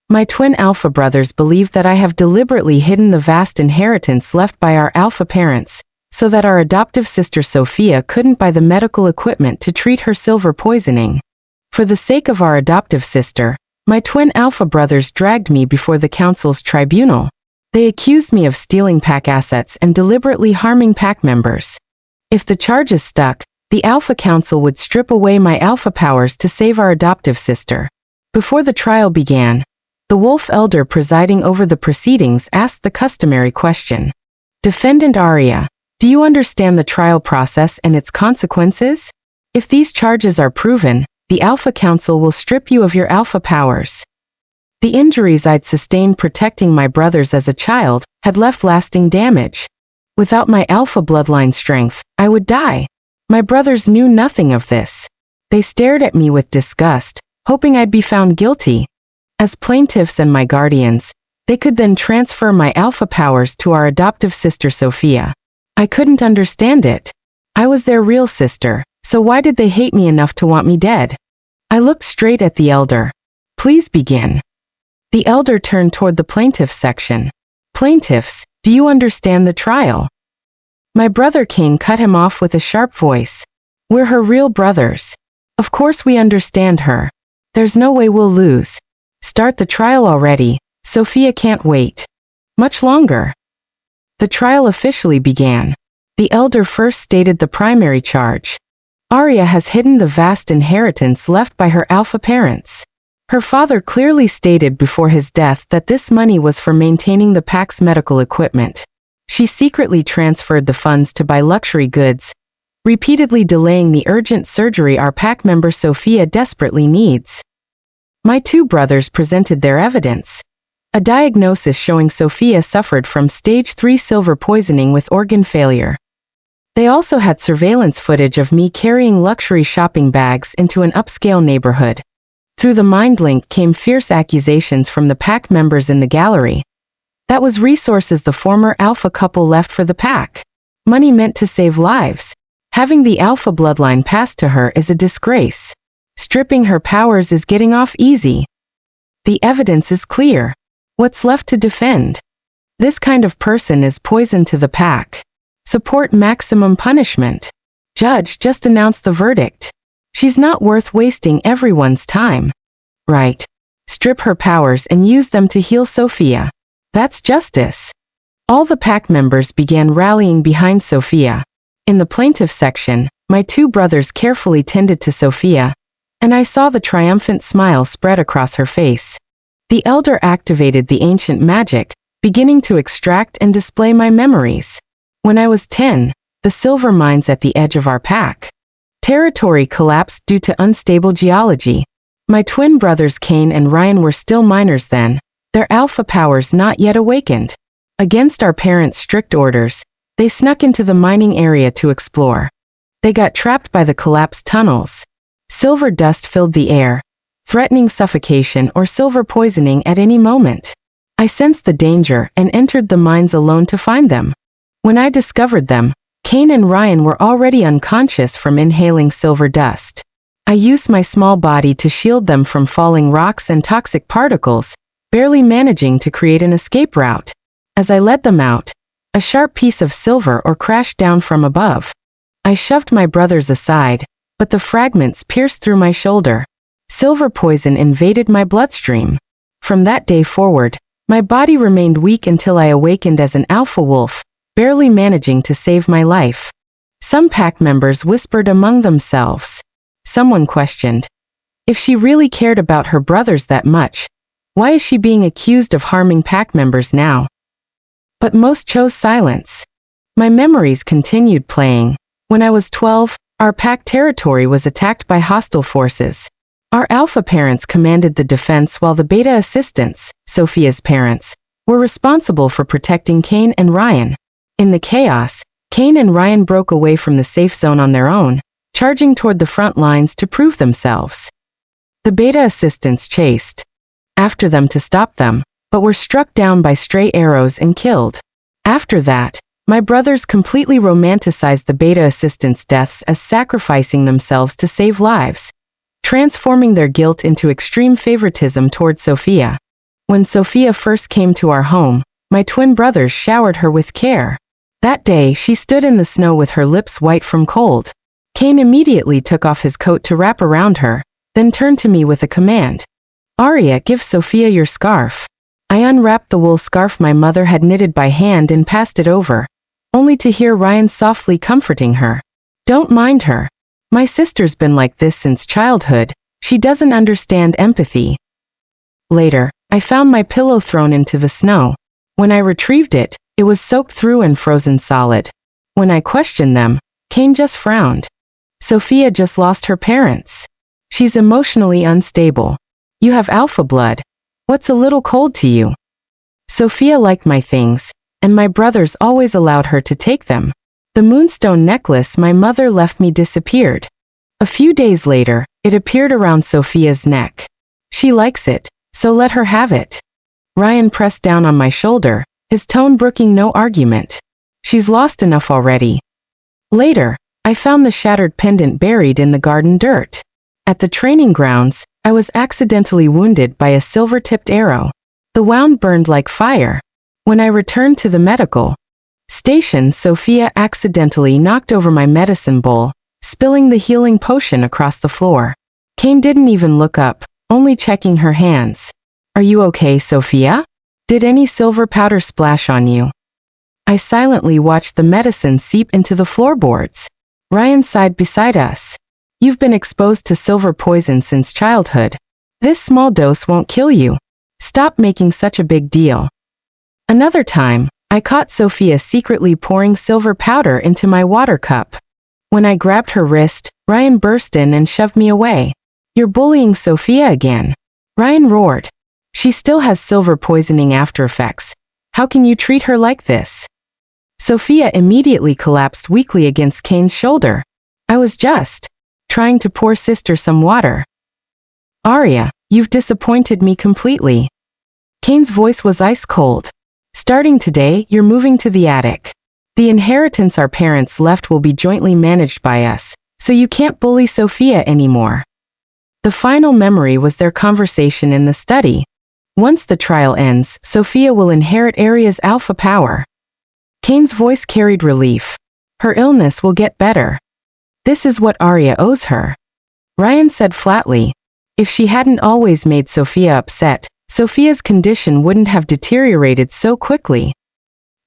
My twin alpha brothers believe that I have deliberately hidden the vast inheritance left by our alpha parents, so that our adoptive sister Sophia couldn't buy the medical equipment to treat her silver poisoning. For the sake of our adoptive sister, my twin alpha brothers dragged me before the council's tribunal. They accused me of stealing pack assets and deliberately harming pack members. If the charges stuck, the Alpha Council would strip away my alpha powers to save our adoptive sister. Before the trial began, the Wolf Elder presiding over the proceedings asked the customary question. Defendant Arya, do you understand the trial process and its consequences? If these charges are proven, the Alpha Council will strip you of your alpha powers. The injuries I'd sustained protecting my brothers as a child had left lasting damage. Without my alpha bloodline strength, I would die. My brothers knew nothing of this. They stared at me with disgust, hoping I'd be found guilty. As plaintiffs and my guardians, they could then transfer my alpha powers to our adoptive sister Sophia. I couldn't understand it. I was their real sister, so why did they hate me enough to want me dead? I looked straight at the elder. Please begin. The elder turned toward the plaintiff section. Plaintiffs, do you understand the trial? My brother Cain cut him off with a sharp voice. We're her real brothers. Of course we understand her. There's no way we'll lose. Start the trial already. Sophia can't wait much longer. The trial officially began. The elder first stated the primary charge. Arya has hidden the vast inheritance left by her alpha parents. Her father clearly stated before his death that this money was for maintaining the pack's medical equipment. She secretly transferred the funds to buy luxury goods, repeatedly delaying the urgent surgery our pack member Sophia desperately needs. My two brothers presented their evidence. A diagnosis showing Sophia suffered from stage 3 silver poisoning with organ failure. They also had surveillance footage of me carrying luxury shopping bags into an upscale neighborhood. Through the mind link came fierce accusations from the pack members in the gallery. That was resources the former alpha couple left for the pack. Money meant to save lives. Having the alpha bloodline passed to her is a disgrace. Stripping her powers is getting off easy. The evidence is clear. What's left to defend? This kind of person is poison to the pack. Support maximum punishment. Judge just announced the verdict. She's not worth wasting everyone's time. Right. Strip her powers and use them to heal Sophia. That's justice. All the pack members began rallying behind Sophia. In the plaintiff section, my two brothers carefully tended to Sophia, and I saw the triumphant smile spread across her face. The elder activated the ancient magic, beginning to extract and display my memories. When I was 10, the silver mines at the edge of our pack territory collapsed due to unstable geology. My twin brothers Cain and Ryan were still minors then, their alpha powers not yet awakened. Against our parents' strict orders, they snuck into the mining area to explore. They got trapped by the collapsed tunnels. Silver dust filled the air, threatening suffocation or silver poisoning at any moment. I sensed the danger and entered the mines alone to find them. When I discovered them, Cain and Ryan were already unconscious from inhaling silver dust. I used my small body to shield them from falling rocks and toxic particles, barely managing to create an escape route. As I led them out, a sharp piece of silver ore crashed down from above. I shoved my brothers aside, but the fragments pierced through my shoulder. Silver poison invaded my bloodstream. From that day forward, my body remained weak until I awakened as an alpha wolf, barely managing to save my life. Some pack members whispered among themselves. Someone questioned, if she really cared about her brothers that much, why is she being accused of harming pack members now? But most chose silence. My memories continued playing. When I was 12, our pack territory was attacked by hostile forces. Our alpha parents commanded the defense while the beta assistants, Sophia's parents, were responsible for protecting Cain and Ryan. In the chaos, Cain and Ryan broke away from the safe zone on their own, charging toward the front lines to prove themselves. The beta assistants chased after them to stop them, but were struck down by stray arrows and killed. After that, my brothers completely romanticized the beta assistants' deaths as sacrificing themselves to save lives, transforming their guilt into extreme favoritism toward Sophia. When Sophia first came to our home, my twin brothers showered her with care. That day she stood in the snow with her lips white from cold. Cain immediately took off his coat to wrap around her, then turned to me with a command. Arya, give Sophia your scarf. I unwrapped the wool scarf my mother had knitted by hand and passed it over, only to hear Ryan softly comforting her. Don't mind her. My sister's been like this since childhood, she doesn't understand empathy. Later, I found my pillow thrown into the snow. When I retrieved it, it was soaked through and frozen solid. When I questioned them, Cain just frowned. Sophia just lost her parents. She's emotionally unstable. You have alpha blood. What's a little cold to you? Sophia liked my things, and my brothers always allowed her to take them. The moonstone necklace my mother left me disappeared. A few days later, it appeared around Sophia's neck. She likes it, so let her have it. Ryan pressed down on my shoulder, his tone brooking no argument. She's lost enough already. Later, I found the shattered pendant buried in the garden dirt. At the training grounds, I was accidentally wounded by a silver-tipped arrow. The wound burned like fire. When I returned to the medical station, Sophia accidentally knocked over my medicine bowl, spilling the healing potion across the floor. Cain didn't even look up, only checking her hands. Are you okay, Sophia? Did any silver powder splash on you? I silently watched the medicine seep into the floorboards. Ryan sighed beside us. You've been exposed to silver poison since childhood. This small dose won't kill you. Stop making such a big deal. Another time, I caught Sophia secretly pouring silver powder into my water cup. When I grabbed her wrist, Ryan burst in and shoved me away. You're bullying Sophia again. Ryan roared. She still has silver poisoning after effects. How can you treat her like this? Sophia immediately collapsed weakly against Cain's shoulder. I was just trying to pour sister some water. Arya, you've disappointed me completely. Cain's voice was ice cold. Starting today, you're moving to the attic. The inheritance our parents left will be jointly managed by us, so you can't bully Sophia anymore. The final memory was their conversation in the study. Once the trial ends, Sophia will inherit Arya's alpha power. Cain's voice carried relief. Her illness will get better. This is what Arya owes her. Ryan said flatly. If she hadn't always made Sophia upset, Sophia's condition wouldn't have deteriorated so quickly.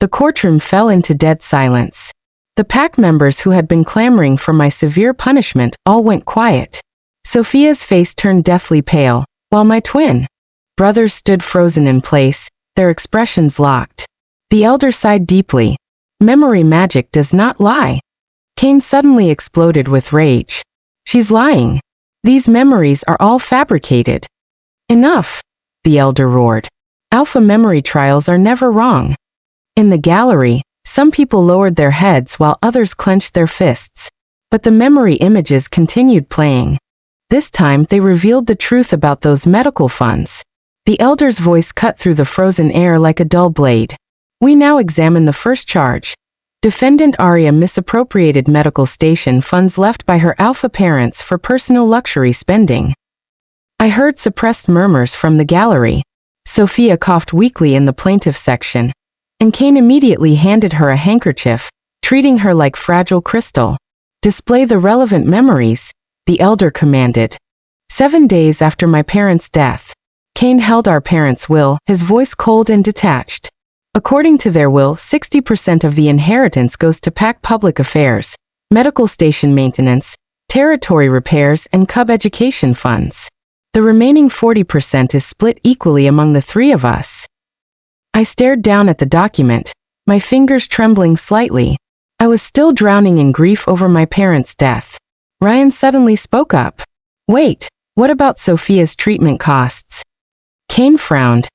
The courtroom fell into dead silence. The pack members who had been clamoring for my severe punishment all went quiet. Sophia's face turned deathly pale, while my twin brothers stood frozen in place, their expressions locked. The elder sighed deeply. Memory magic does not lie. Cain suddenly exploded with rage. She's lying. These memories are all fabricated. Enough, the elder roared. Alpha memory trials are never wrong. In the gallery, some people lowered their heads while others clenched their fists. But the memory images continued playing. This time they revealed the truth about those medical funds. The elder's voice cut through the frozen air like a dull blade. We now examine the first charge. Defendant Arya misappropriated medical station funds left by her alpha parents for personal luxury spending. I heard suppressed murmurs from the gallery. Sophia coughed weakly in the plaintiff section, and Cain immediately handed her a handkerchief, treating her like fragile crystal. Display the relevant memories, the elder commanded. 7 days after my parents' death, Cain held our parents' will, his voice cold and detached. According to their will, 60% of the inheritance goes to pack public affairs, medical station maintenance, territory repairs, and cub education funds. The remaining 40% is split equally among the three of us. I stared down at the document, my fingers trembling slightly. I was still drowning in grief over my parents' death. Ryan suddenly spoke up. Wait, what about Sophia's treatment costs? Cain frowned,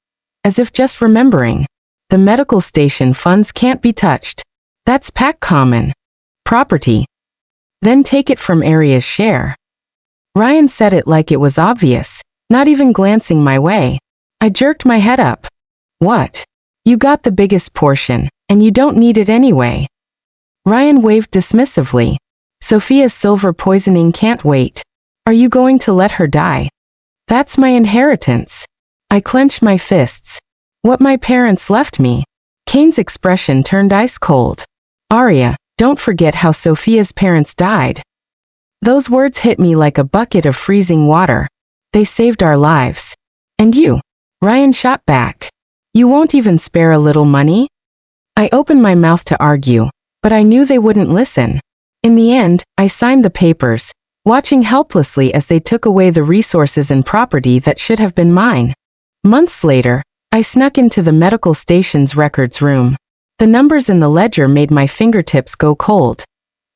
as if just remembering. The medical station funds can't be touched. That's pack common property. Then take it from Arya's share. Ryan said it like it was obvious, not even glancing my way. I jerked my head up. What? You got the biggest portion, and you don't need it anyway. Ryan waved dismissively. Sophia's silver poisoning can't wait. Are you going to let her die? That's my inheritance. I clenched my fists. What my parents left me. Kane's expression turned ice cold. Arya, don't forget how Sophia's parents died. Those words hit me like a bucket of freezing water. They saved our lives. And you? Ryan shot back. You won't even spare a little money? I opened my mouth to argue, but I knew they wouldn't listen. In the end, I signed the papers, watching helplessly as they took away the resources and property that should have been mine. Months later, I snuck into the medical station's records room. The numbers in the ledger made my fingertips go cold.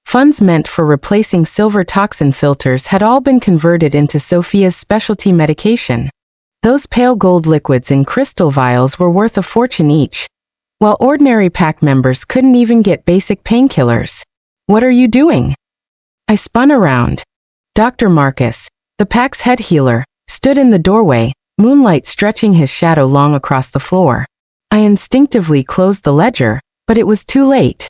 Funds meant for replacing silver toxin filters had all been converted into Sophia's specialty medication. Those pale gold liquids in crystal vials were worth a fortune each, while ordinary pack members couldn't even get basic painkillers. What are you doing? I spun around. Dr. Marcus, the pack's head healer, stood in the doorway, moonlight stretching his shadow long across the floor. I instinctively closed the ledger, but it was too late.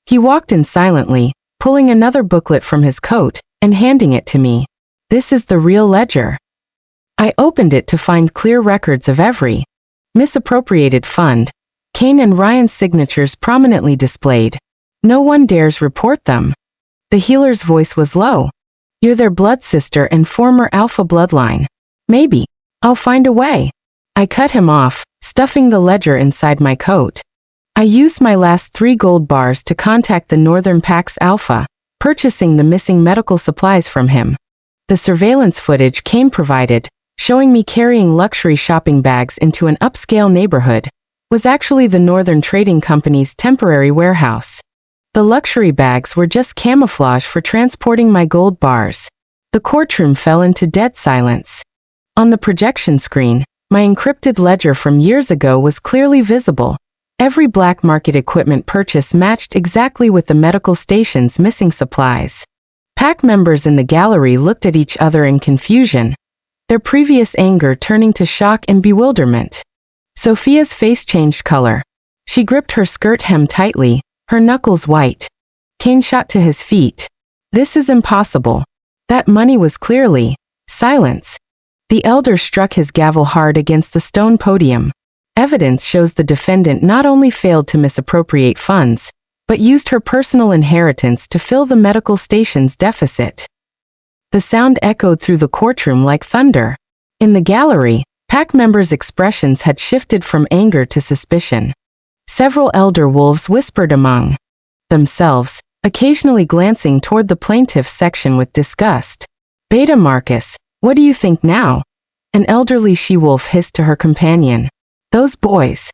He walked in silently, pulling another booklet from his coat and handing it to me. This is the real ledger. I opened it to find clear records of every misappropriated fund, Kane and Ryan's signatures prominently displayed. No one dares report them. The healer's voice was low. You're their blood sister and former alpha bloodline. Maybe. I'll find a way. I cut him off, stuffing the ledger inside my coat. I used my last 3 gold bars to contact the Northern Pack's alpha, purchasing the missing medical supplies from him. The surveillance footage Kane provided, showing me carrying luxury shopping bags into an upscale neighborhood, was actually the Northern Trading Company's temporary warehouse. The luxury bags were just camouflage for transporting my gold bars. The courtroom fell into dead silence. On the projection screen, my encrypted ledger from years ago was clearly visible. Every black market equipment purchase matched exactly with the medical station's missing supplies. Pack members in the gallery looked at each other in confusion, their previous anger turning to shock and bewilderment. Sophia's face changed color. She gripped her skirt hem tightly, her knuckles white. Kane shot to his feet. This is impossible. That money was clearly. Silence. The elder struck his gavel hard against the stone podium. Evidence shows the defendant not only failed to misappropriate funds, but used her personal inheritance to fill the medical station's deficit. The sound echoed through the courtroom like thunder. In the gallery, pack members' expressions had shifted from anger to suspicion. Several elder wolves whispered among themselves, occasionally glancing toward the plaintiff's section with disgust. Beta Marcus, what do you think now? An elderly she-wolf hissed to her companion. Those boys.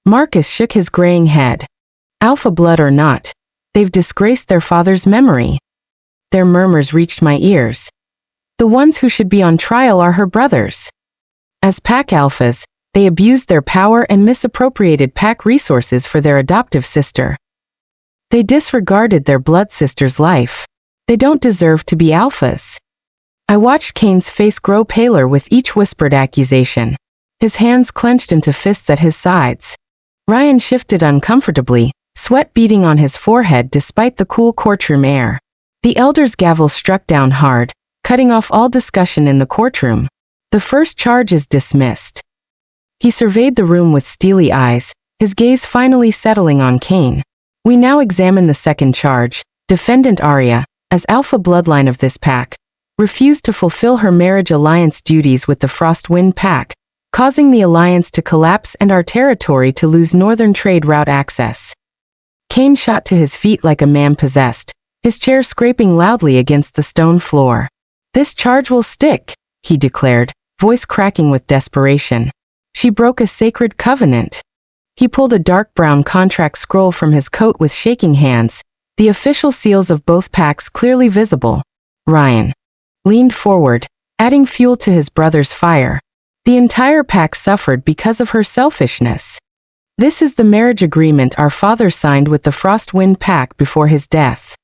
Marcus shook his graying head. Alpha blood or not, they've disgraced their father's memory. Their murmurs reached my ears. The ones who should be on trial are her brothers. As pack alphas, they abused their power and misappropriated pack resources for their adoptive sister. They disregarded their blood sister's life. They don't deserve to be alphas. I watched Kane's face grow paler with each whispered accusation. His hands clenched into fists at his sides. Ryan shifted uncomfortably, sweat beading on his forehead despite the cool courtroom air. The elder's gavel struck down hard, cutting off all discussion in the courtroom. The first charge is dismissed. He surveyed the room with steely eyes, his gaze finally settling on Kane. We now examine the second charge. Defendant Arya, as alpha bloodline of this pack, refused to fulfill her marriage alliance duties with the Frostwind pack, causing the alliance to collapse and our territory to lose northern trade route access. Kane shot to his feet like a man possessed, his chair scraping loudly against the stone floor. This charge will stick, he declared, voice cracking with desperation. She broke a sacred covenant. He pulled a dark brown contract scroll from his coat with shaking hands, the official seals of both packs clearly visible. Ryan leaned forward, adding fuel to his brother's fire. The entire pack suffered because of her selfishness. This is the marriage agreement our father signed with the Frostwind pack before his death.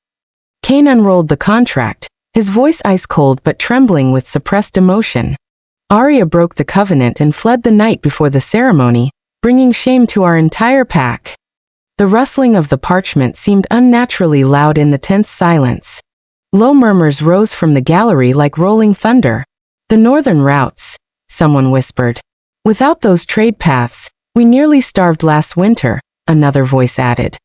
Kane unrolled the contract, his voice ice cold but trembling with suppressed emotion. Arya broke the covenant and fled the night before the ceremony, bringing shame to our entire pack. The rustling of the parchment seemed unnaturally loud in the tense silence. Low murmurs rose from the gallery like rolling thunder. The northern routes, someone whispered. Without those trade paths, we nearly starved last winter, another voice added.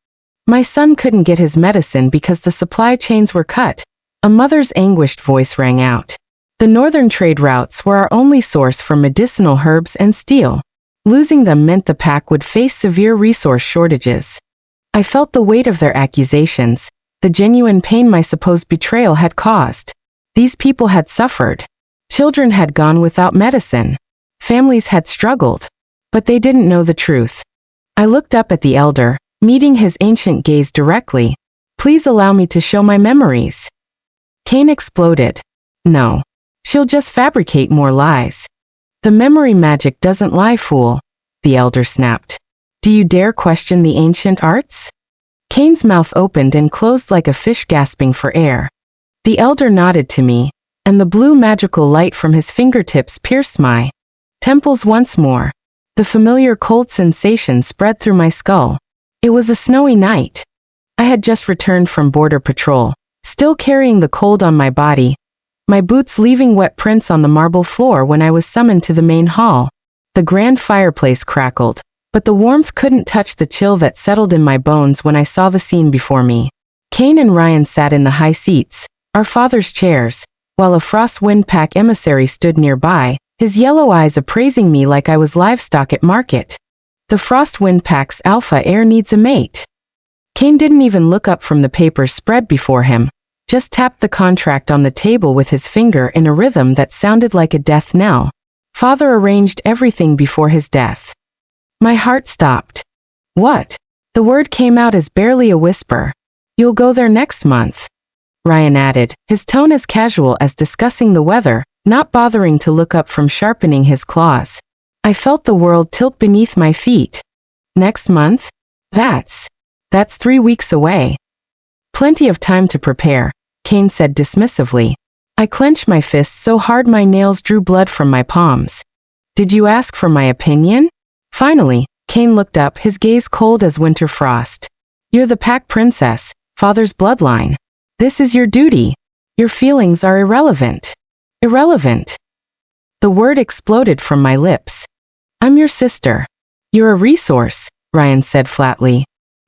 My son couldn't get his medicine because the supply chains were cut. A mother's anguished voice rang out. The northern trade routes were our only source for medicinal herbs and steel. Losing them meant the pack would face severe resource shortages. I felt the weight of their accusations, the genuine pain my supposed betrayal had caused. These people had suffered. Children had gone without medicine. Families had struggled. But they didn't know the truth. I looked up at the elder, meeting his ancient gaze directly. Please allow me to show my memories. Cain exploded. No. She'll just fabricate more lies. The memory magic doesn't lie, fool, the elder snapped. Do you dare question the ancient arts? Cain's mouth opened and closed like a fish gasping for air. The elder nodded to me, and the blue magical light from his fingertips pierced my temples once more. The familiar cold sensation spread through my skull. It was a snowy night. I had just returned from border patrol, still carrying the cold on my body, my boots leaving wet prints on the marble floor when I was summoned to the main hall. The grand fireplace crackled, but the warmth couldn't touch the chill that settled in my bones when I saw the scene before me. Cain and Ryan sat in the high seats, our father's chairs, while a Frostwind Pack emissary stood nearby, his yellow eyes appraising me like I was livestock at market. The Frostwind Pack's alpha heir needs a mate. Cain didn't even look up from the papers spread before him, just tapped the contract on the table with his finger in a rhythm that sounded like a death knell. Father arranged everything before his death. My heart stopped. What? The word came out as barely a whisper. You'll go there next month, Ryan added, his tone as casual as discussing the weather, not bothering to look up from sharpening his claws. I felt the world tilt beneath my feet. Next month? That's 3 weeks away. Plenty of time to prepare, Cain said dismissively. I clenched my fists so hard my nails drew blood from my palms. Did you ask for my opinion? Finally, Cain looked up, his gaze cold as winter frost. You're the Pack Princess, Father's bloodline. This is your duty. Your feelings are irrelevant. Irrelevant. The word exploded from my lips. I'm your sister. You're a resource, Ryan said flatly.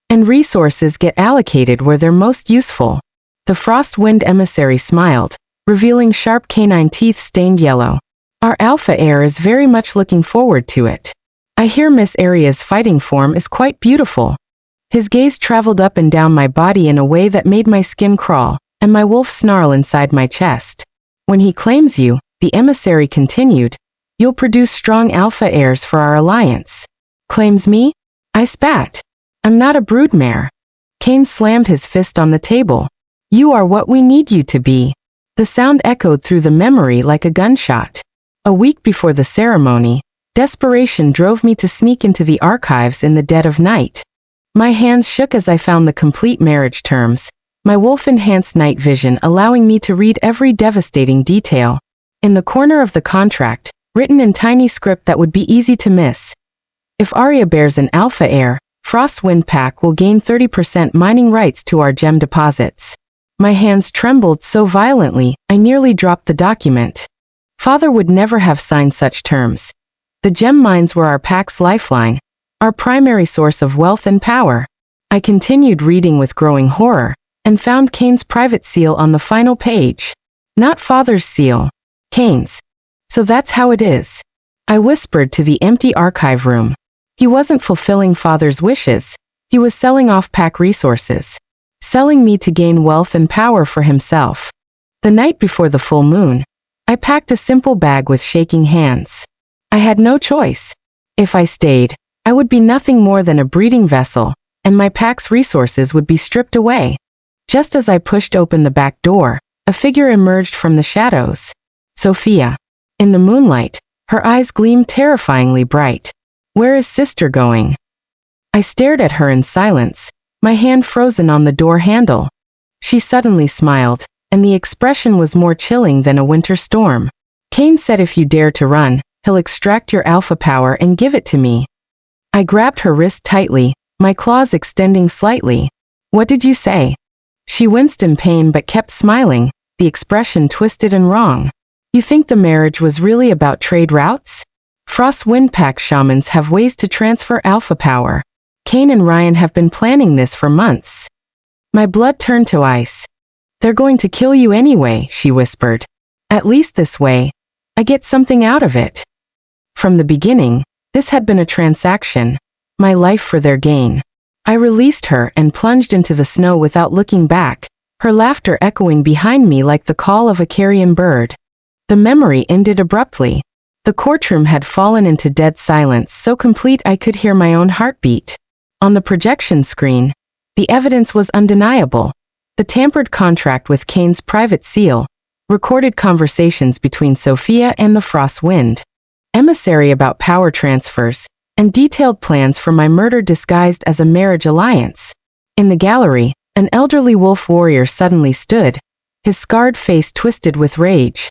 And resources get allocated where they're most useful. The Frostwind emissary smiled, revealing sharp canine teeth stained yellow. Our alpha heir is very much looking forward to it. I hear Miss Arya's fighting form is quite beautiful. His gaze traveled up and down my body in a way that made my skin crawl, and my wolf snarl inside my chest. When he claims you, the emissary continued, you'll produce strong alpha heirs for our alliance. Claims me? I spat. I'm not a broodmare. Cain slammed his fist on the table. You are what we need you to be. The sound echoed through the memory like a gunshot. A week before the ceremony, desperation drove me to sneak into the archives in the dead of night. My hands shook as I found the complete marriage terms, my wolf-enhanced night vision allowing me to read every devastating detail. In the corner of the contract, written in tiny script that would be easy to miss. If Arya bears an alpha heir, Frostwind Pack will gain 30% mining rights to our gem deposits. My hands trembled so violently, I nearly dropped the document. Father would never have signed such terms. The gem mines were our pack's lifeline, our primary source of wealth and power. I continued reading with growing horror, and found Cain's private seal on the final page. Not Father's seal. Cain's. So that's how it is. I whispered to the empty archive room. He wasn't fulfilling Father's wishes. He was selling off Pack resources. Selling me to gain wealth and power for himself. The night before the full moon, I packed a simple bag with shaking hands. I had no choice. If I stayed, I would be nothing more than a breeding vessel, and my pack's resources would be stripped away. Just as I pushed open the back door, a figure emerged from the shadows. Sophia. In the moonlight, her eyes gleamed terrifyingly bright. Where is sister going? I stared at her in silence, my hand frozen on the door handle. She suddenly smiled, and the expression was more chilling than a winter storm. Cain said if you dare to run, he'll extract your alpha power and give it to me. I grabbed her wrist tightly, my claws extending slightly. What did you say? She winced in pain but kept smiling, the expression twisted and wrong. You think the marriage was really about trade routes? Frost Wind Pack shamans have ways to transfer alpha power. Kane and Ryan have been planning this for months. My blood turned to ice. They're going to kill you anyway, she whispered. At least this way, I get something out of it. From the beginning, this had been a transaction, my life for their gain. I released her and plunged into the snow without looking back, her laughter echoing behind me like the call of a carrion bird. The memory ended abruptly. The courtroom had fallen into dead silence, so complete I could hear my own heartbeat. On the projection screen, the evidence was undeniable. The tampered contract with Kane's private seal, recorded conversations between Sophia and the Frost Wind emissary about power transfers, and detailed plans for my murder disguised as a marriage alliance. In the gallery, an elderly wolf warrior suddenly stood, his scarred face twisted with rage.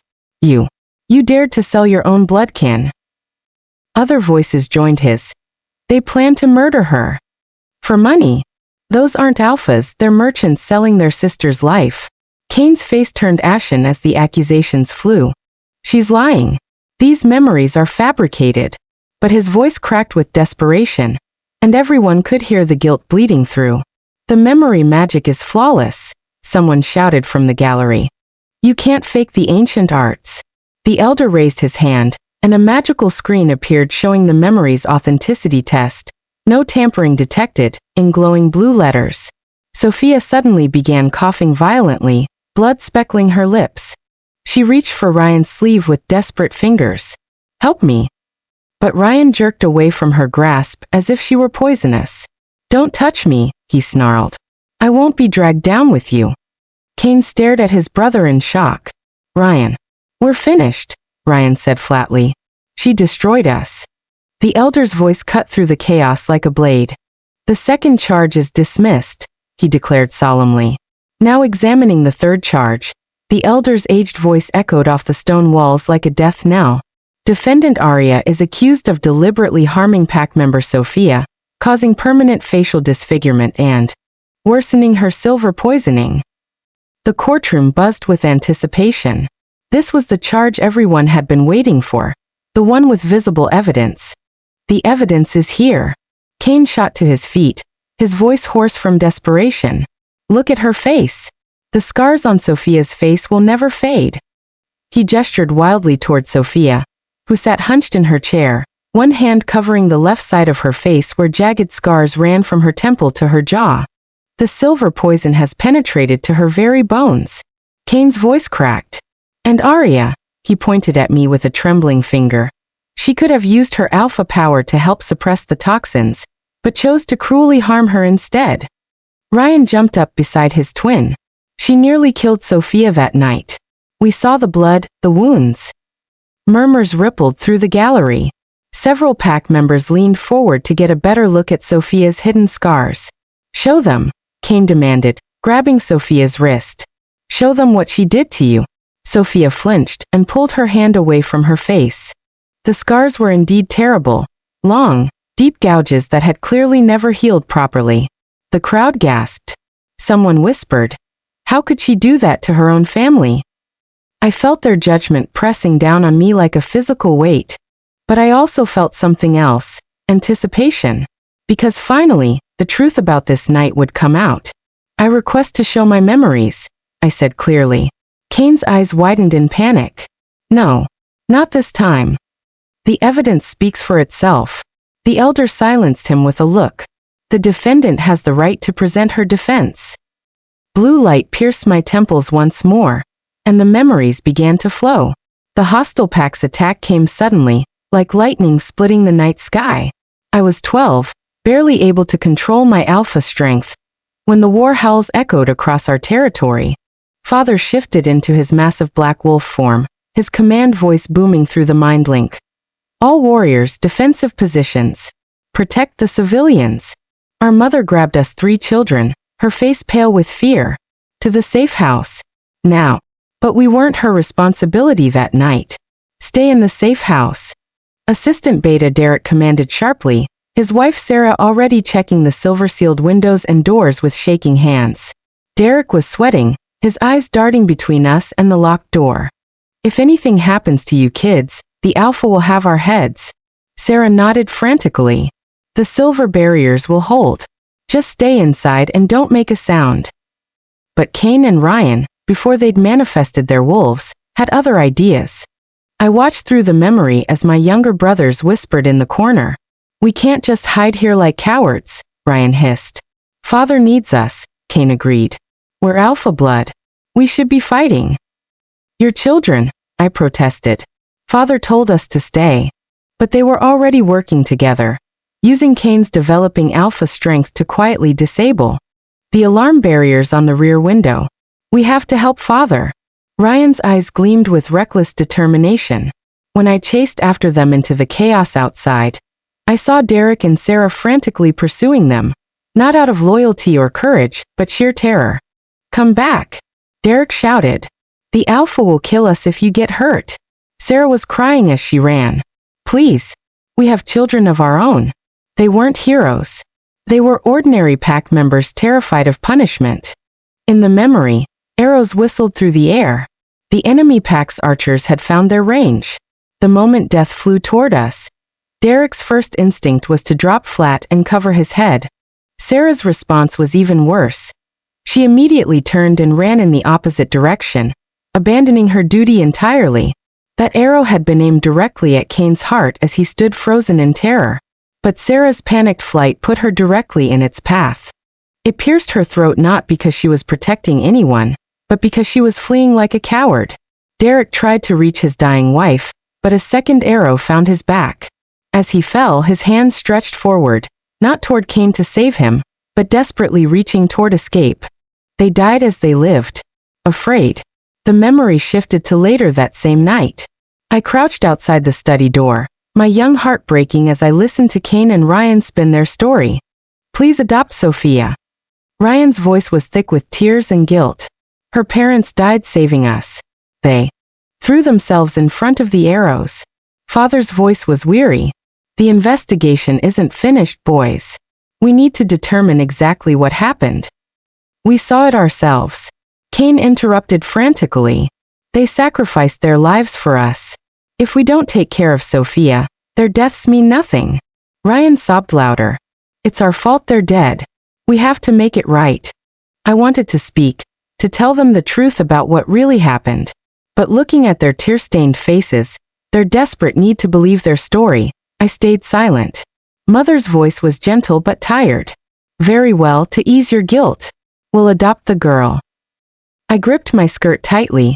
You dared to sell your own blood kin. Other voices joined his. They planned to murder her. For money. Those aren't alphas, they're merchants selling their sister's life. Kane's face turned ashen as the accusations flew. She's lying. These memories are fabricated. But his voice cracked with desperation, and everyone could hear the guilt bleeding through. The memory magic is flawless, someone shouted from the gallery. You can't fake the ancient arts. The elder raised his hand, and a magical screen appeared showing the memory's authenticity test. No tampering detected, in glowing blue letters. Sophia suddenly began coughing violently, blood speckling her lips. She reached for Ryan's sleeve with desperate fingers. Help me. But Ryan jerked away from her grasp as if she were poisonous. Don't touch me, he snarled. I won't be dragged down with you. Kane stared at his brother in shock. Ryan. We're finished, Ryan said flatly. She destroyed us. The elder's voice cut through the chaos like a blade. The second charge is dismissed, he declared solemnly. Now examining the third charge, the elder's aged voice echoed off the stone walls like a death knell. Defendant Arya is accused of deliberately harming pack member Sophia, causing permanent facial disfigurement and worsening her silver poisoning. The courtroom buzzed with anticipation. This was the charge everyone had been waiting for, the one with visible evidence. The evidence is here. Kane shot to his feet, his voice hoarse from desperation. Look at her face. The scars on Sophia's face will never fade. He gestured wildly toward Sophia, who sat hunched in her chair, one hand covering the left side of her face where jagged scars ran from her temple to her jaw. The silver poison has penetrated to her very bones. Kane's voice cracked. And Arya, he pointed at me with a trembling finger. She could have used her alpha power to help suppress the toxins, but chose to cruelly harm her instead. Ryan jumped up beside his twin. She nearly killed Sophia that night. We saw the blood, the wounds. Murmurs rippled through the gallery. Several pack members leaned forward to get a better look at Sophia's hidden scars. Show them, Kane demanded, grabbing Sophia's wrist. Show them what she did to you. Sophia flinched and pulled her hand away from her face. The scars were indeed terrible, long, deep gouges that had clearly never healed properly. The crowd gasped. Someone whispered, how could she do that to her own family? I felt their judgment pressing down on me like a physical weight. But I also felt something else, anticipation. Because finally, the truth about this night would come out. I request to show my memories, I said clearly. Kane's eyes widened in panic. No, not this time. The evidence speaks for itself. The elder silenced him with a look. The defendant has the right to present her defense. Blue light pierced my temples once more, and the memories began to flow. The hostile pack's attack came suddenly, like lightning splitting the night sky. I was 12, barely able to control my alpha strength, when the war howls echoed across our territory. Father shifted into his massive black wolf form, his command voice booming through the mind link. All warriors, defensive positions. Protect the civilians. Our mother grabbed us 3 children, her face pale with fear. To the safe house. Now. But we weren't her responsibility that night. Stay in the safe house. Assistant Beta Derek commanded sharply, his wife Sarah already checking the silver-sealed windows and doors with shaking hands. Derek was sweating, his eyes darting between us and the locked door. If anything happens to you kids, the Alpha will have our heads. Sarah nodded frantically. The silver barriers will hold. Just stay inside and don't make a sound. But Cain and Ryan, before they'd manifested their wolves, had other ideas. I watched through the memory as my younger brothers whispered in the corner. We can't just hide here like cowards, Ryan hissed. Father needs us, Cain agreed. We're alpha blood. We should be fighting. You're children, I protested. Father told us to stay. But they were already working together, using Cain's developing alpha strength to quietly disable the alarm barriers on the rear window. We have to help Father. Ryan's eyes gleamed with reckless determination. When I chased after them into the chaos outside, I saw Derek and Sarah frantically pursuing them, not out of loyalty or courage, but sheer terror. Come back, Derek shouted. The alpha will kill us if you get hurt. Sarah was crying as she ran. Please, we have children of our own. They weren't heroes. They were ordinary pack members terrified of punishment. In the memory, arrows whistled through the air. The enemy pack's archers had found their range. The moment death flew toward us, Derek's first instinct was to drop flat and cover his head. Sarah's response was even worse. She immediately turned and ran in the opposite direction, abandoning her duty entirely. That arrow had been aimed directly at Cain's heart as he stood frozen in terror. But Sarah's panicked flight put her directly in its path. It pierced her throat not because she was protecting anyone, but because she was fleeing like a coward. Derek tried to reach his dying wife, but a second arrow found his back. As he fell, his hands stretched forward, not toward Cain to save him, but desperately reaching toward escape. They died as they lived. Afraid. The memory shifted to later that same night. I crouched outside the study door, my young heart breaking as I listened to Cain and Ryan spin their story. Please adopt Sophia. Ryan's voice was thick with tears and guilt. Her parents died saving us. They threw themselves in front of the arrows. Father's voice was weary. The investigation isn't finished, boys. We need to determine exactly what happened. We saw it ourselves. Cain interrupted frantically. They sacrificed their lives for us. If we don't take care of Sophia, their deaths mean nothing. Ryan sobbed louder. It's our fault they're dead. We have to make it right. I wanted to speak, to tell them the truth about what really happened. But looking at their tear-stained faces, their desperate need to believe their story, I stayed silent. Mother's voice was gentle but tired. Very well, to ease your guilt. We'll adopt the girl. I gripped my skirt tightly,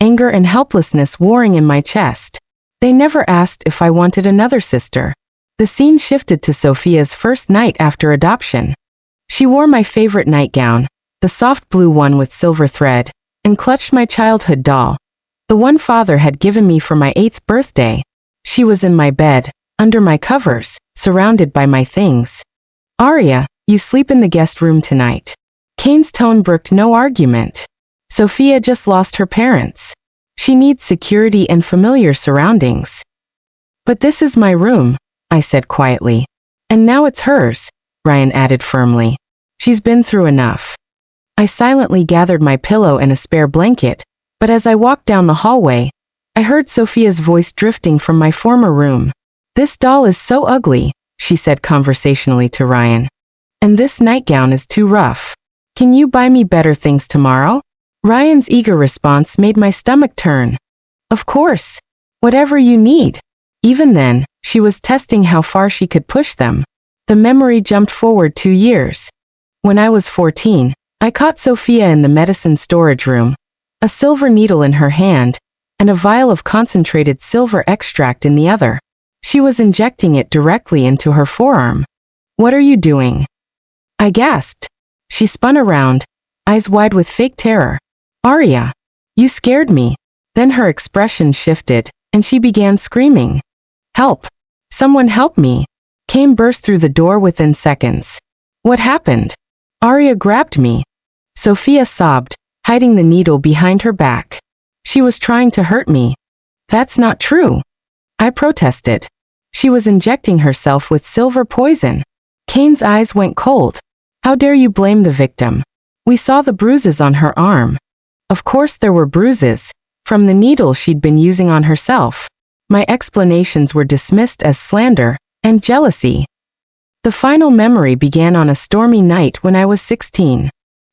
anger and helplessness warring in my chest. They never asked if I wanted another sister. The scene shifted to Sophia's first night after adoption. She wore my favorite nightgown, the soft blue one with silver thread, and clutched my childhood doll, the one Father had given me for my 8th birthday. She was in my bed, under my covers, surrounded by my things. Arya, you sleep in the guest room tonight. Cain's tone brooked no argument. Sophia just lost her parents. She needs security and familiar surroundings. But this is my room, I said quietly. And now it's hers, Ryan added firmly. She's been through enough. I silently gathered my pillow and a spare blanket, but as I walked down the hallway, I heard Sophia's voice drifting from my former room. This doll is so ugly, she said conversationally to Ryan. And this nightgown is too rough. Can you buy me better things tomorrow? Ryan's eager response made my stomach turn. Of course. Whatever you need. Even then, she was testing how far she could push them. The memory jumped forward 2 years. When I was 14, I caught Sophia in the medicine storage room, a silver needle in her hand, and a vial of concentrated silver extract in the other. She was injecting it directly into her forearm. What are you doing? I gasped. She spun around, eyes wide with fake terror. Arya, you scared me. Then her expression shifted, and she began screaming. Help! Someone help me! Cain burst through the door within seconds. What happened? Arya grabbed me. Sophia sobbed, hiding the needle behind her back. She was trying to hurt me. That's not true. I protested. She was injecting herself with silver poison. Cain's eyes went cold. How dare you blame the victim? We saw the bruises on her arm. Of course there were bruises, from the needle she'd been using on herself. My explanations were dismissed as slander and jealousy. The final memory began on a stormy night when I was 16.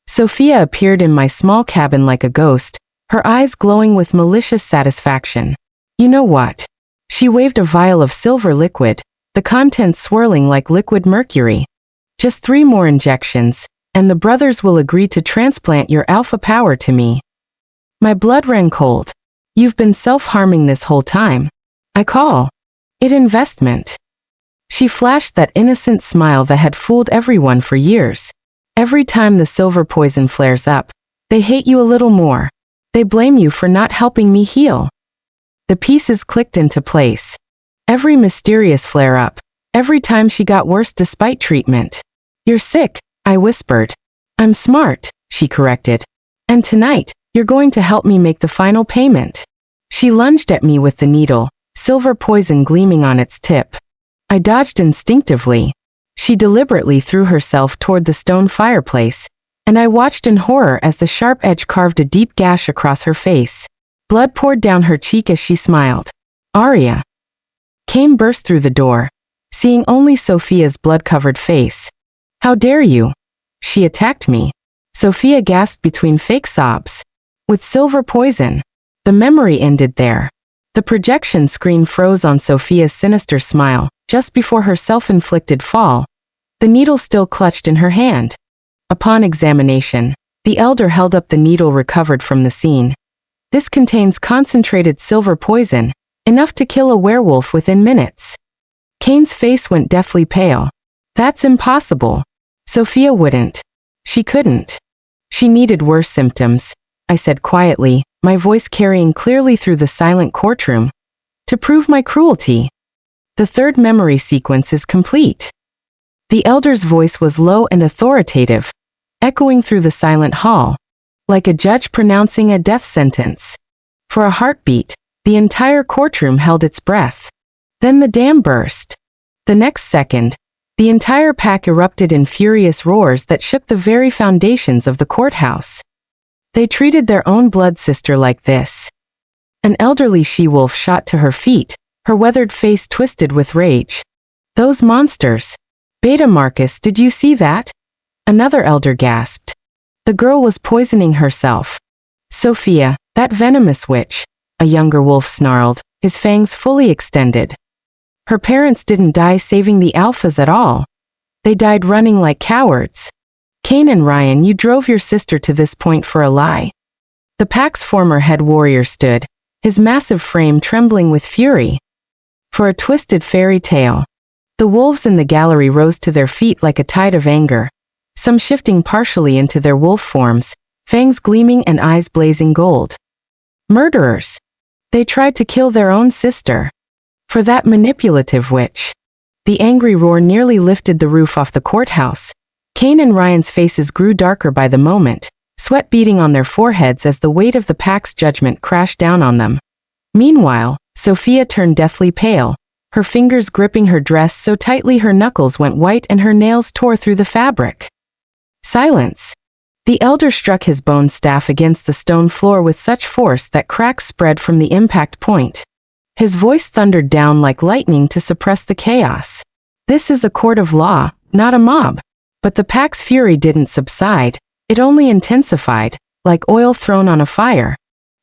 Sophia appeared in my small cabin like a ghost, her eyes glowing with malicious satisfaction. You know what? She waved a vial of silver liquid, the contents swirling like liquid mercury. Just 3 more injections, and the brothers will agree to transplant your alpha power to me. My blood ran cold. You've been self-harming this whole time. I call it investment. She flashed that innocent smile that had fooled everyone for years. Every time the silver poison flares up, they hate you a little more. They blame you for not helping me heal. The pieces clicked into place. Every mysterious flare-up, every time she got worse despite treatment. You're sick, I whispered. I'm smart, she corrected. And tonight, you're going to help me make the final payment. She lunged at me with the needle, silver poison gleaming on its tip. I dodged instinctively. She deliberately threw herself toward the stone fireplace, and I watched in horror as the sharp edge carved a deep gash across her face. Blood poured down her cheek as she smiled. Arya Cain burst through the door, seeing only Sophia's blood-covered face. How dare you? She attacked me. Sophia gasped between fake sobs. With silver poison. The memory ended there. The projection screen froze on Sophia's sinister smile, just before her self-inflicted fall, the needle still clutched in her hand. Upon examination, the elder held up the needle recovered from the scene. This contains concentrated silver poison, enough to kill a werewolf within minutes. Cain's face went deathly pale. That's impossible. Sophia wouldn't. She couldn't. She needed worse symptoms, I said quietly, my voice carrying clearly through the silent courtroom. To prove my cruelty. The third memory sequence is complete. The elder's voice was low and authoritative, echoing through the silent hall, like a judge pronouncing a death sentence. For a heartbeat, the entire courtroom held its breath. Then the dam burst. The next second, the entire pack erupted in furious roars that shook the very foundations of the courthouse. They treated their own blood sister like this. An elderly she-wolf shot to her feet, her weathered face twisted with rage. Those monsters. Beta Marcus, did you see that? Another elder gasped. The girl was poisoning herself. Sophia, that venomous witch, a younger wolf snarled, his fangs fully extended. Her parents didn't die saving the alphas at all. They died running like cowards. Cain and Ryan, you drove your sister to this point for a lie. The pack's former head warrior stood, his massive frame trembling with fury. For a twisted fairy tale. The wolves in the gallery rose to their feet like a tide of anger, some shifting partially into their wolf forms, fangs gleaming and eyes blazing gold. Murderers. They tried to kill their own sister. For that manipulative witch. The angry roar nearly lifted the roof off the courthouse. Cain and Ryan's faces grew darker by the moment, sweat beading on their foreheads as the weight of the pack's judgment crashed down on them. Meanwhile, Sophia turned deathly pale, her fingers gripping her dress so tightly her knuckles went white and her nails tore through the fabric. Silence. The elder struck his bone staff against the stone floor with such force that cracks spread from the impact point. His voice thundered down like lightning to suppress the chaos. This is a court of law, not a mob. But the pack's fury didn't subside, it only intensified, like oil thrown on a fire.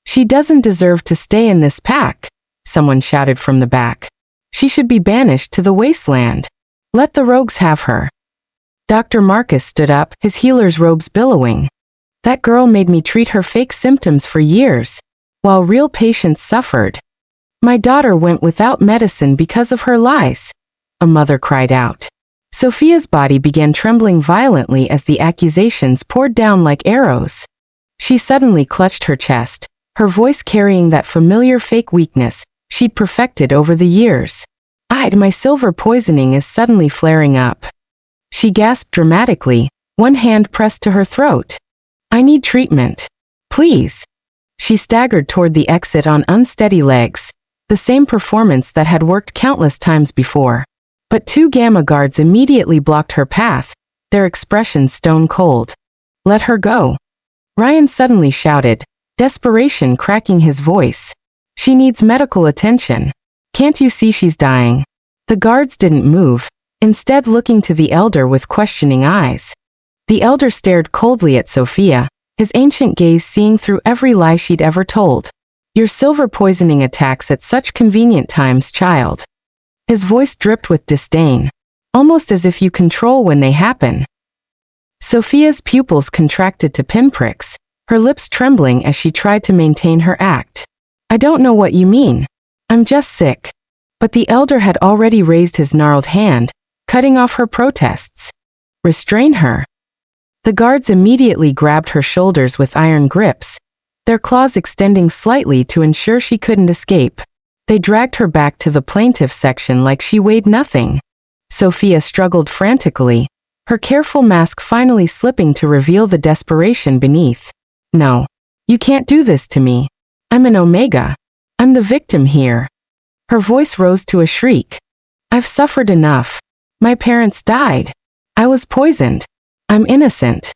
She doesn't deserve to stay in this pack, someone shouted from the back. She should be banished to the wasteland. Let the rogues have her. Dr. Marcus stood up, his healer's robes billowing. That girl made me treat her fake symptoms for years, while real patients suffered. My daughter went without medicine because of her lies, a mother cried out. Sophia's body began trembling violently as the accusations poured down like arrows. She suddenly clutched her chest, her voice carrying that familiar fake weakness she'd perfected over the years. My silver poisoning is suddenly flaring up. She gasped dramatically, one hand pressed to her throat. I need treatment. Please. She staggered toward the exit on unsteady legs, the same performance that had worked countless times before. But 2 Gamma guards immediately blocked her path, their expressions stone cold. Let her go. Ryan suddenly shouted, desperation cracking his voice. She needs medical attention. Can't you see she's dying? The guards didn't move, instead looking to the elder with questioning eyes. The elder stared coldly at Sophia, his ancient gaze seeing through every lie she'd ever told. Your silver poisoning attacks at such convenient times, child. His voice dripped with disdain, almost as if you control when they happen. Sophia's pupils contracted to pinpricks, her lips trembling as she tried to maintain her act. I don't know what you mean. I'm just sick. But the elder had already raised his gnarled hand, cutting off her protests. Restrain her. The guards immediately grabbed her shoulders with iron grips, their claws extending slightly to ensure she couldn't escape. They dragged her back to the plaintiff section like she weighed nothing. Sophia struggled frantically, her careful mask finally slipping to reveal the desperation beneath. No. You can't do this to me. I'm an Omega. I'm the victim here. Her voice rose to a shriek. I've suffered enough. My parents died. I was poisoned. I'm innocent.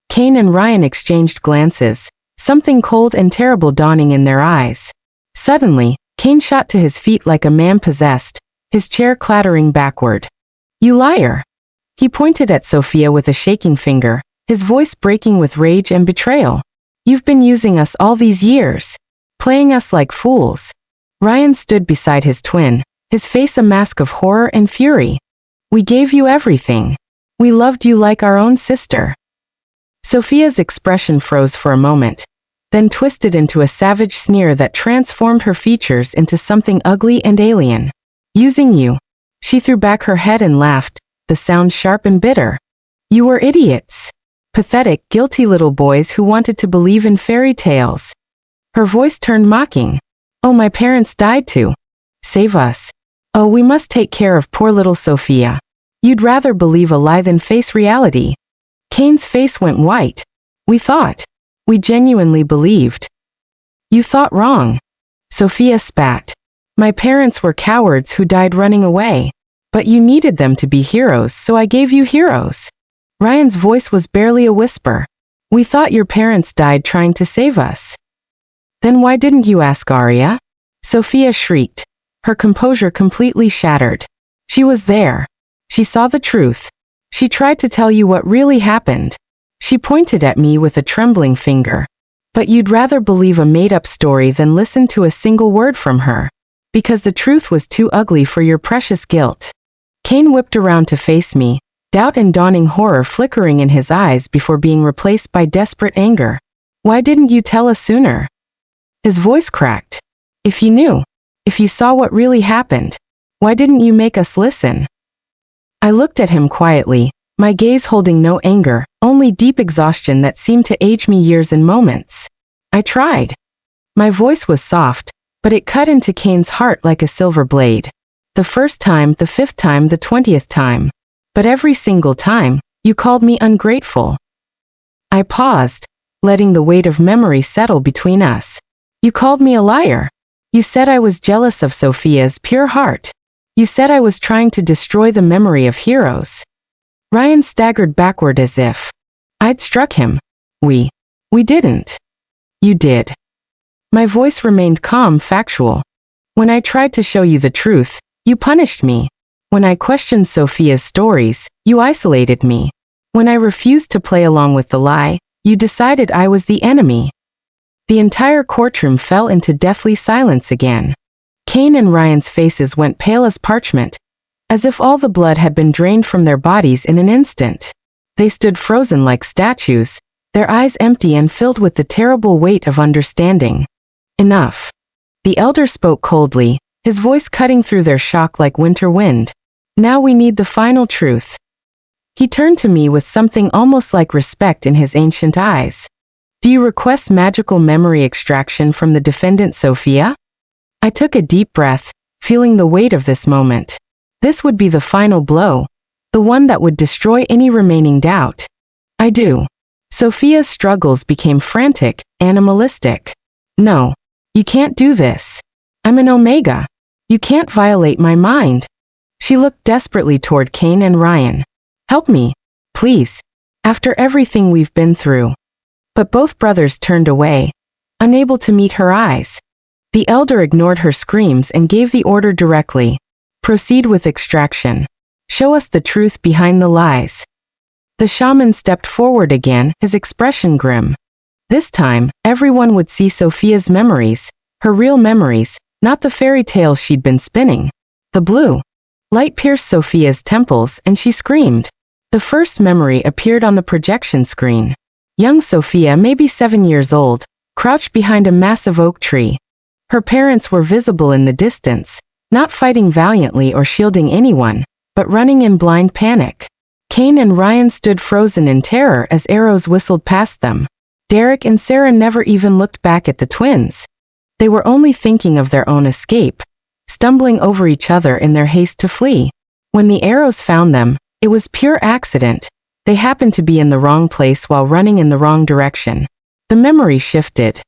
Cain and Ryan exchanged glances, something cold and terrible dawning in their eyes. Suddenly, Cain shot to his feet like a man possessed, his chair clattering backward. You liar! He pointed at Sophia with a shaking finger, his voice breaking with rage and betrayal. You've been using us all these years, playing us like fools. Ryan stood beside his twin, his face a mask of horror and fury. We gave you everything. We loved you like our own sister. Sophia's expression froze for a moment, then twisted into a savage sneer that transformed her features into something ugly and alien. Using you. She threw back her head and laughed, the sound sharp and bitter. You were idiots. Pathetic, guilty little boys who wanted to believe in fairy tales. Her voice turned mocking. Oh, my parents died to save us. Oh, we must take care of poor little Sophia. You'd rather believe a lie than face reality. Cain's face went white. We thought. We genuinely believed. You thought wrong. Sophia spat. My parents were cowards who died running away. But you needed them to be heroes, so I gave you heroes. Ryan's voice was barely a whisper. We thought your parents died trying to save us. Then why didn't you ask Arya? Sophia shrieked, her composure completely shattered. She was there. She saw the truth. She tried to tell you what really happened. She pointed at me with a trembling finger. But you'd rather believe a made-up story than listen to a single word from her. Because the truth was too ugly for your precious guilt. Cain whipped around to face me, doubt and dawning horror flickering in his eyes before being replaced by desperate anger. Why didn't you tell us sooner? His voice cracked. If you knew, if you saw what really happened, why didn't you make us listen? I looked at him quietly, my gaze holding no anger, only deep exhaustion that seemed to age me years and moments. I tried. My voice was soft, but it cut into Cain's heart like a silver blade. The first time, the 5th time, the 20th time. But every single time, you called me ungrateful. I paused, letting the weight of memory settle between us. You called me a liar. You said I was jealous of Sophia's pure heart. You said I was trying to destroy the memory of heroes. Ryan staggered backward as if I'd struck him. We didn't. You did. My voice remained calm, factual. When I tried to show you the truth, you punished me. When I questioned Sophia's stories, you isolated me. When I refused to play along with the lie, you decided I was the enemy. The entire courtroom fell into deathly silence again. Cain and Ryan's faces went pale as parchment, as if all the blood had been drained from their bodies in an instant. They stood frozen like statues, their eyes empty and filled with the terrible weight of understanding. Enough. The elder spoke coldly, his voice cutting through their shock like winter wind. Now we need the final truth. He turned to me with something almost like respect in his ancient eyes. Do you request magical memory extraction from the defendant Sophia? I took a deep breath, feeling the weight of this moment. This would be the final blow, the one that would destroy any remaining doubt. I do. Sophia's struggles became frantic, animalistic. No, you can't do this. I'm an Omega. You can't violate my mind. She looked desperately toward Cain and Ryan. Help me, please, after everything we've been through. But both brothers turned away, unable to meet her eyes. The elder ignored her screams and gave the order directly. Proceed with extraction. Show us the truth behind the lies. The shaman stepped forward again, his expression grim. This time, everyone would see Sophia's memories, her real memories, not the fairy tales she'd been spinning. The blue light pierced Sophia's temples and she screamed. The first memory appeared on the projection screen. Young Sophia, maybe 7 years old, crouched behind a massive oak tree. Her parents were visible in the distance, not fighting valiantly or shielding anyone, but running in blind panic. Cain and Ryan stood frozen in terror as arrows whistled past them. Derek and Sarah never even looked back at the twins. They were only thinking of their own escape, stumbling over each other in their haste to flee. When the arrows found them, it was pure accident. They happened to be in the wrong place while running in the wrong direction. The memory shifted.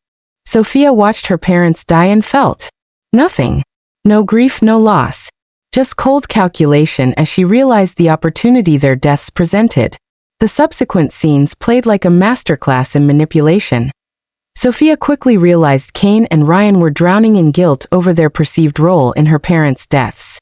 Sophia watched her parents die and felt nothing. No grief, no loss. Just cold calculation as she realized the opportunity their deaths presented. The subsequent scenes played like a masterclass in manipulation. Sophia quickly realized Cain and Ryan were drowning in guilt over their perceived role in her parents' deaths.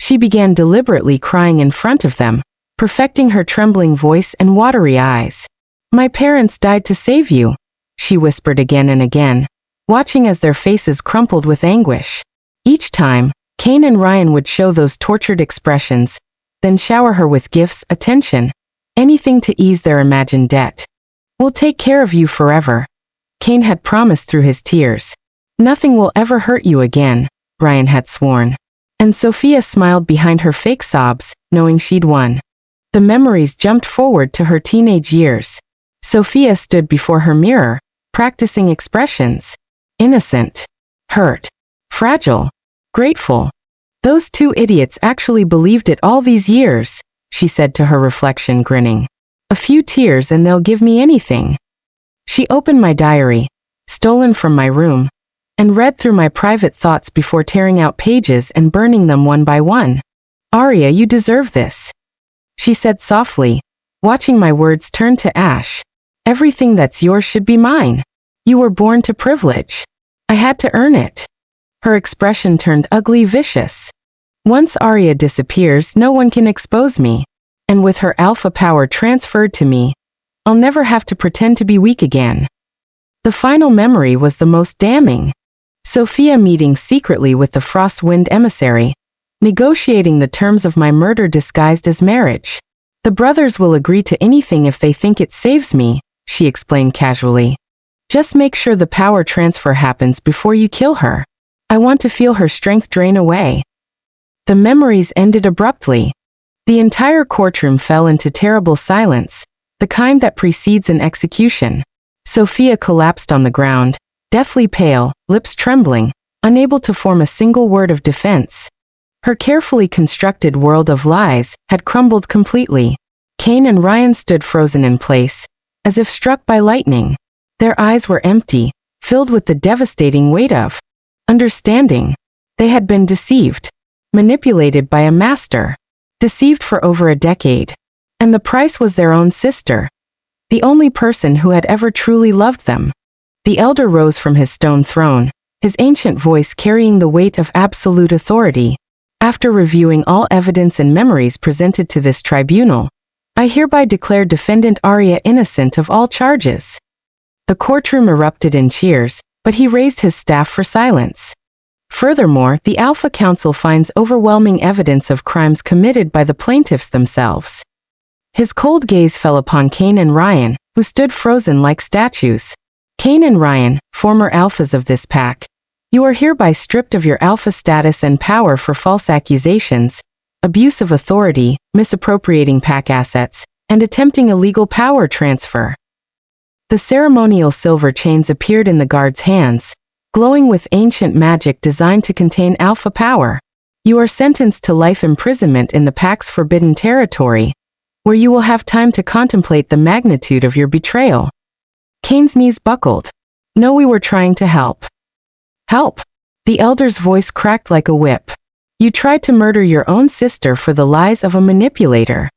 She began deliberately crying in front of them, perfecting her trembling voice and watery eyes. "My parents died to save you," she whispered again and again, watching as their faces crumpled with anguish. Each time, Cain and Ryan would show those tortured expressions, then shower her with gifts, attention, anything to ease their imagined debt. "We'll take care of you forever," Cain had promised through his tears. "Nothing will ever hurt you again," Ryan had sworn. And Sophia smiled behind her fake sobs, knowing she'd won. The memories jumped forward to her teenage years. Sophia stood before her mirror, practicing expressions. Innocent, hurt, fragile, grateful. "Those two idiots actually believed it all these years," she said to her reflection, grinning. "A few tears and they'll give me anything." She opened my diary, stolen from my room, and read through my private thoughts before tearing out pages and burning them one by one. "Arya, you deserve this," she said softly, watching my words turn to ash. "Everything that's yours should be mine. You were born to privilege. I had to earn it." Her expression turned ugly, vicious. "Once Arya disappears, no one can expose me. And with her alpha power transferred to me, I'll never have to pretend to be weak again." The final memory was the most damning. Sophia meeting secretly with the Frostwind emissary, negotiating the terms of my murder disguised as marriage. "The brothers will agree to anything if they think it saves me," she explained casually. "Just make sure the power transfer happens before you kill her. I want to feel her strength drain away." The memories ended abruptly. The entire courtroom fell into terrible silence, the kind that precedes an execution. Sophia collapsed on the ground, deathly pale, lips trembling, unable to form a single word of defense. Her carefully constructed world of lies had crumbled completely. Cain and Ryan stood frozen in place, as if struck by lightning. Their eyes were empty, filled with the devastating weight of understanding. They had been deceived, manipulated by a master, deceived for over a decade. And the price was their own sister, the only person who had ever truly loved them. The elder rose from his stone throne, his ancient voice carrying the weight of absolute authority. "After reviewing all evidence and memories presented to this tribunal, I hereby declare defendant Arya innocent of all charges." The courtroom erupted in cheers, but he raised his staff for silence. Furthermore, the Alpha Council finds overwhelming evidence of crimes committed by the plaintiffs themselves. His cold gaze fell upon Cain and Ryan, who stood frozen like statues. "Cain and Ryan, former alphas of this pack, you are hereby stripped of your alpha status and power for false accusations, abuse of authority, misappropriating pack assets, and attempting illegal power transfer." The ceremonial silver chains appeared in the guards' hands, glowing with ancient magic designed to contain alpha power. "You are sentenced to life imprisonment in the pack's forbidden territory, where you will have time to contemplate the magnitude of your betrayal." Cain's knees buckled. "No, we were trying to help." "Help?" The elder's voice cracked like a whip. "You tried to murder your own sister for the lies of a manipulator."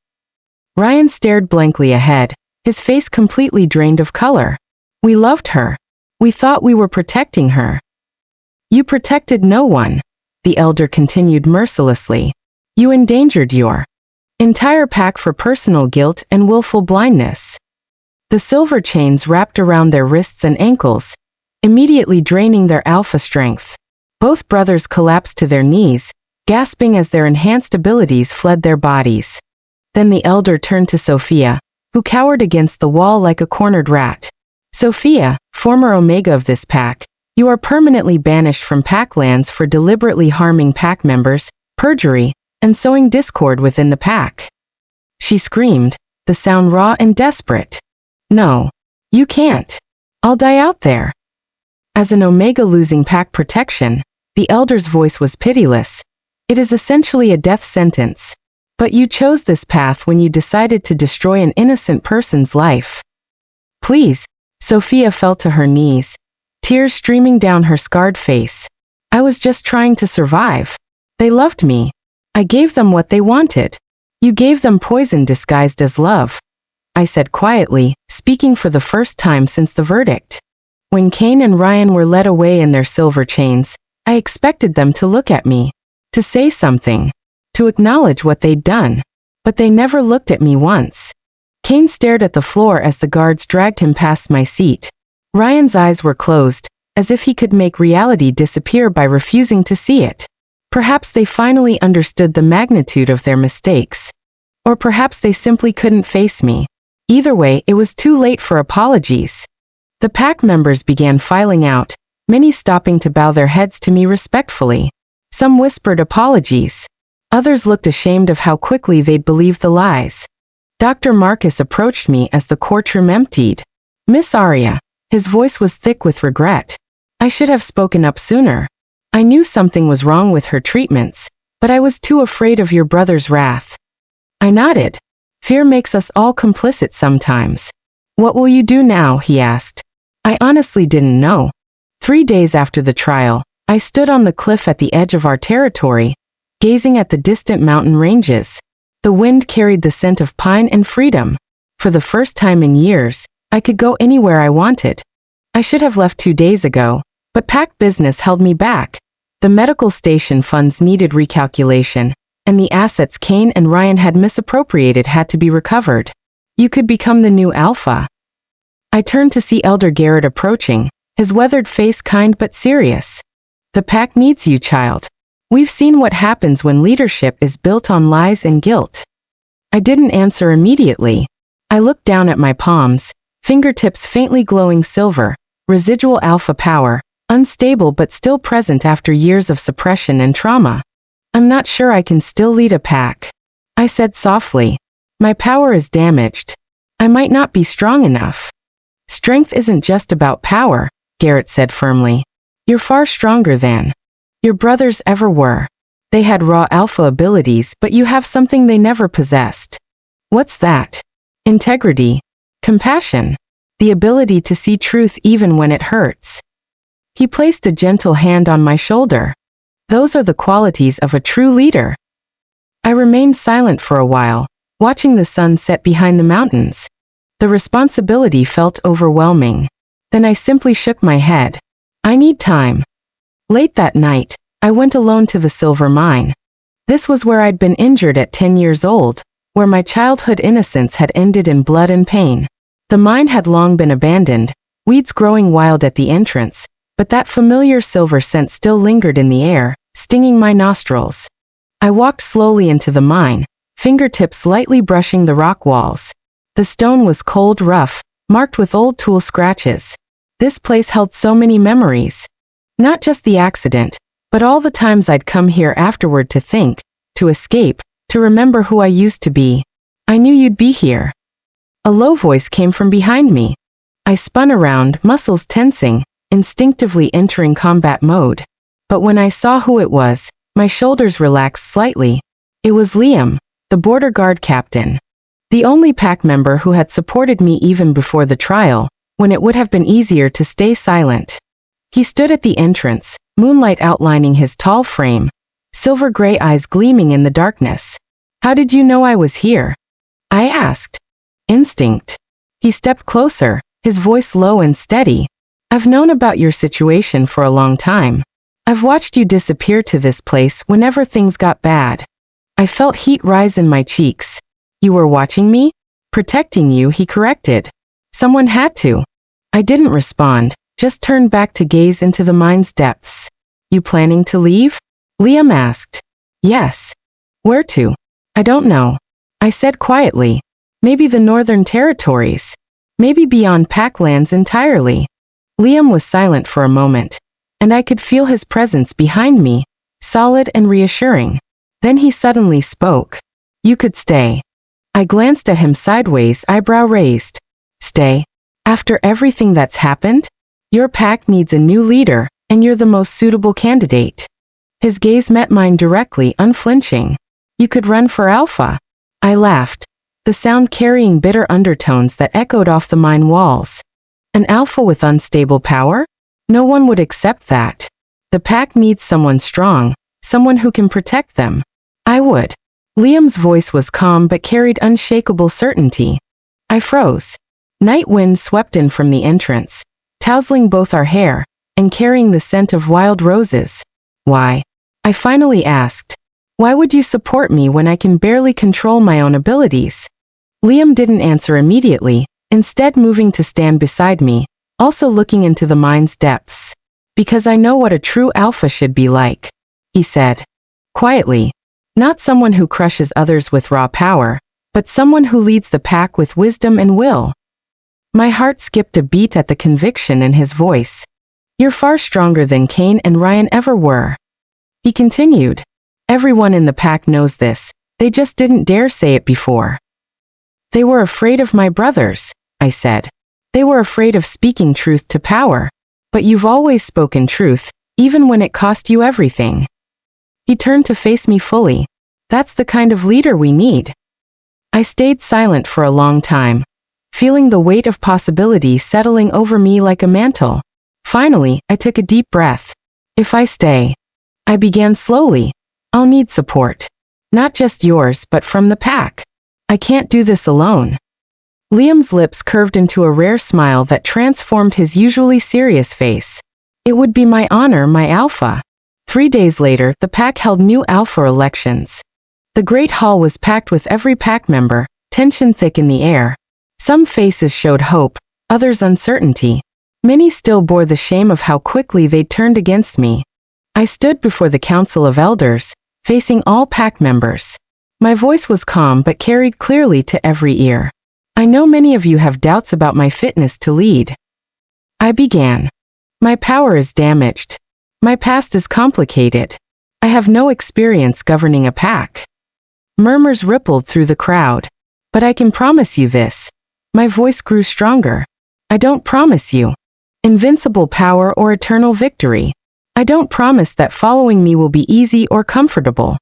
Ryan stared blankly ahead, his face completely drained of color. "We loved her. We thought we were protecting her." You protected no one, the elder continued mercilessly. You endangered your entire pack for personal guilt and willful blindness. The silver chains wrapped around their wrists and ankles, immediately draining their alpha strength. Both brothers collapsed to their knees, gasping as their enhanced abilities fled their bodies. Then the elder turned to Sophia, who cowered against the wall like a cornered rat. Sophia, former Omega of this pack, you are permanently banished from pack lands for deliberately harming pack members, perjury, and sowing discord within the pack. She screamed, the sound raw and desperate. No. You can't. I'll die out there. As an Omega losing pack protection, the elder's voice was pitiless. It is essentially a death sentence. But you chose this path when you decided to destroy an innocent person's life. Please. Sophia fell to her knees, tears streaming down her scarred face. I was just trying to survive. They loved me. I gave them what they wanted. You gave them poison disguised as love, I said quietly, speaking for the first time since the verdict. When Cain and Ryan were led away in their silver chains, I expected them to look at me, to say something, to acknowledge what they'd done. But they never looked at me once. Cain stared at the floor as the guards dragged him past my seat. Ryan's eyes were closed, as if he could make reality disappear by refusing to see it. Perhaps they finally understood the magnitude of their mistakes. Or perhaps they simply couldn't face me. Either way, it was too late for apologies. The pack members began filing out, many stopping to bow their heads to me respectfully. Some whispered apologies. Others looked ashamed of how quickly they'd believed the lies. Dr. Marcus approached me as the courtroom emptied. Miss Arya. His voice was thick with regret. I should have spoken up sooner. I knew something was wrong with her treatments, but I was too afraid of your brother's wrath. I nodded. Fear makes us all complicit sometimes. What will you do now? He asked. I honestly didn't know. 3 days after the trial, I stood on the cliff at the edge of our territory, gazing at the distant mountain ranges. The wind carried the scent of pine and freedom. For the first time in years, I could go anywhere I wanted. I should have left 2 days ago, but pack business held me back. The medical station funds needed recalculation, and the assets Cain and Ryan had misappropriated had to be recovered. You could become the new Alpha. I turned to see Elder Garrett approaching, his weathered face kind but serious. The pack needs you, child. We've seen what happens when leadership is built on lies and guilt. I didn't answer immediately. I looked down at my palms, fingertips faintly glowing silver, residual alpha power, unstable but still present after years of suppression and trauma. I'm not sure I can still lead a pack, I said softly. My power is damaged. I might not be strong enough. Strength isn't just about power, Garrett said firmly. You're far stronger than your brothers ever were. They had raw alpha abilities, but you have something they never possessed. What's that? Integrity. Compassion. The ability to see truth even when it hurts. He placed a gentle hand on my shoulder. Those are the qualities of a true leader. I remained silent for a while, watching the sun set behind the mountains. The responsibility felt overwhelming. Then I simply shook my head. I need time. Late that night, I went alone to the silver mine. This was where I'd been injured at 10 years old, where my childhood innocence had ended in blood and pain. The mine had long been abandoned, weeds growing wild at the entrance, but that familiar silver scent still lingered in the air, stinging my nostrils. I walked slowly into the mine, fingertips lightly brushing the rock walls. The stone was cold, rough, marked with old tool scratches. This place held so many memories. Not just the accident, but all the times I'd come here afterward to think, to escape, to remember who I used to be. I knew you'd be here. A low voice came from behind me. I spun around, muscles tensing, instinctively entering combat mode. But when I saw who it was, my shoulders relaxed slightly. It was Liam, the border guard captain. The only pack member who had supported me even before the trial, when it would have been easier to stay silent. He stood at the entrance, moonlight outlining his tall frame, silver gray eyes gleaming in the darkness. How did you know I was here? I asked. Instinct. He stepped closer, his voice low and steady. I've known about your situation for a long time. I've watched you disappear to this place whenever things got bad. I felt heat rise in my cheeks. You were watching me? Protecting you, he corrected. Someone had to. I didn't respond, just turned back to gaze into the mine's depths. You planning to leave? Liam asked. Yes. Where to? I don't know. I said quietly. Maybe the Northern Territories. Maybe beyond Packlands entirely. Liam was silent for a moment, and I could feel his presence behind me, solid and reassuring. Then he suddenly spoke. You could stay. I glanced at him sideways, eyebrow raised. Stay? After everything that's happened? Your pack needs a new leader, and you're the most suitable candidate. His gaze met mine directly, unflinching. You could run for Alpha. I laughed, the sound carrying bitter undertones that echoed off the mine walls. An Alpha with unstable power? No one would accept that. The pack needs someone strong, someone who can protect them. I would. Liam's voice was calm but carried unshakable certainty. I froze. Night wind swept in from the entrance, tousling both our hair, and carrying the scent of wild roses. Why? I finally asked. Why would you support me when I can barely control my own abilities? Liam didn't answer immediately, instead moving to stand beside me, also looking into the mine's depths. Because I know what a true alpha should be like, he said. Quietly. Not someone who crushes others with raw power, but someone who leads the pack with wisdom and will. My heart skipped a beat at the conviction in his voice. You're far stronger than Kane and Ryan ever were. He continued. Everyone in the pack knows this, they just didn't dare say it before. They were afraid of my brothers, I said. They were afraid of speaking truth to power. But you've always spoken truth, even when it cost you everything. He turned to face me fully. That's the kind of leader we need. I stayed silent for a long time, feeling the weight of possibility settling over me like a mantle. Finally, I took a deep breath. If I stay, I began slowly, I'll need support. Not just yours, but from the pack. I can't do this alone. Liam's lips curved into a rare smile that transformed his usually serious face. It would be my honor, my alpha. 3 days later, the pack held new alpha elections. The great hall was packed with every pack member, tension thick in the air. Some faces showed hope, others uncertainty. Many still bore the shame of how quickly they'd turned against me. I stood before the Council of Elders, facing all pack members. My voice was calm but carried clearly to every ear. I know many of you have doubts about my fitness to lead. I began. My power is damaged. My past is complicated. I have no experience governing a pack. Murmurs rippled through the crowd. But I can promise you this. My voice grew stronger. I don't promise you invincible power or eternal victory. I don't promise that following me will be easy or comfortable.